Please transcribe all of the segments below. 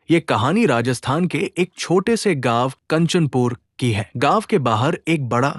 ये कहानी राजस्थान के एक छोटे से गांव कंचनपुर की है। गांव के बाहर एक बड़ा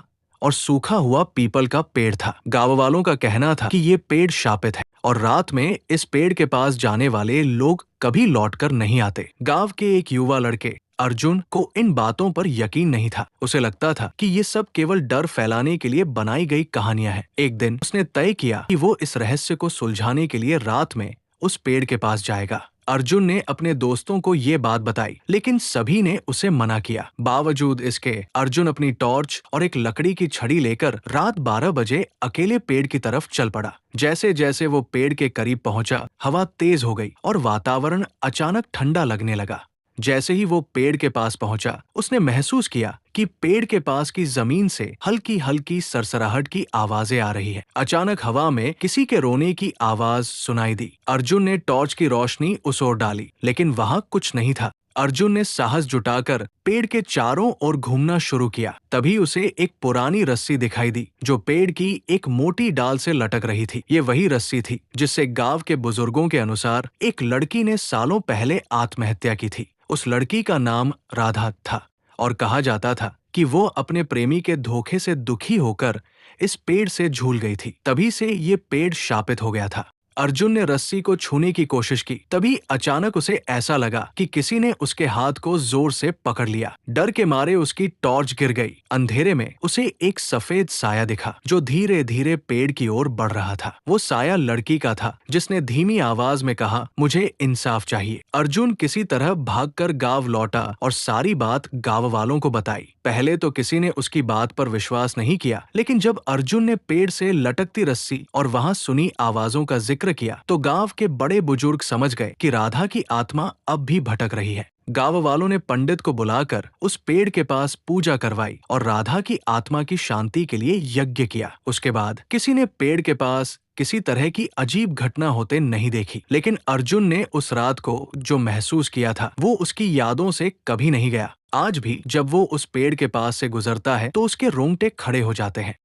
और सूखा हुआ पीपल का पेड़ था। गांव वालों का कहना था कि ये पेड़ शापित है और रात में इस पेड़ के पास जाने वाले लोग कभी लौटकर नहीं आते। गांव के एक युवा लड़के अर्जुन को इन बातों पर यकीन नहीं था। उसे लगता था कि ये सब केवल डर फैलाने के लिए बनाई गई कहानियां हैं। एक दिन उसने तय किया कि वो इस रहस्य को सुलझाने के लिए रात में उस पेड़ के पास जाएगा। अर्जुन ने अपने दोस्तों को ये बात बताई, लेकिन सभी ने उसे मना किया। बावजूद इसके अर्जुन अपनी टॉर्च और एक लकड़ी की छड़ी लेकर रात 12 बजे अकेले पेड़ की तरफ चल पड़ा। जैसे जैसे वो पेड़ के करीब पहुंचा, हवा तेज हो गई और वातावरण अचानक ठंडा लगने लगा। जैसे ही वो पेड़ के पास पहुंचा, उसने महसूस किया कि पेड़ के पास की जमीन से हल्की हल्की सरसराहट की आवाजें आ रही है। अचानक हवा में किसी के रोने की आवाज सुनाई दी। अर्जुन ने टॉर्च की रोशनी उस ओर डाली, लेकिन वहां कुछ नहीं था। अर्जुन ने साहस जुटाकर पेड़ के चारों ओर घूमना शुरू किया। तभी उसे एक पुरानी रस्सी दिखाई दी जो पेड़ की एक मोटी डाल से लटक रही थी। ये वही रस्सी थी जिससे गांव के बुजुर्गों के अनुसार एक लड़की ने सालों पहले आत्महत्या की थी। उस लड़की का नाम राधा था और कहा जाता था कि वो अपने प्रेमी के धोखे से दुखी होकर इस पेड़ से झूल गई थी। तभी से ये पेड़ शापित हो गया था। अर्जुन ने रस्सी को छूने की कोशिश की। तभी अचानक उसे ऐसा लगा कि किसी ने उसके हाथ को जोर से पकड़ लिया। डर के मारे उसकी टॉर्च गिर गई। अंधेरे में उसे एक सफेद साया दिखा जो धीरे धीरे पेड़ की ओर बढ़ रहा था। वो साया लड़की का था जिसने धीमी आवाज में कहा, मुझे इंसाफ चाहिए। अर्जुन किसी तरह भागकर गांव लौटा और सारी बात गांव वालों को बताई। पहले तो किसी ने उसकी बात पर विश्वास नहीं किया, लेकिन जब अर्जुन ने पेड़ से लटकती रस्सी और वहां सुनी आवाजों का जिक्र किया तो गांव के बड़े बुजुर्ग समझ गए कि राधा की आत्मा अब भी भटक रही है। गांव वालों ने पंडित को बुलाकर उस पेड़ के पास पूजा करवाई और राधा की आत्मा की शांति के लिए यज्ञ किया। उसके बाद किसी ने पेड़ के पास किसी तरह की अजीब घटना होते नहीं देखी, लेकिन अर्जुन ने उस रात को जो महसूस किया था वो उसकी यादों से कभी नहीं गया। आज भी जब वो उस पेड़ के पास से गुजरता है तो उसके रोंगटे खड़े हो जाते हैं।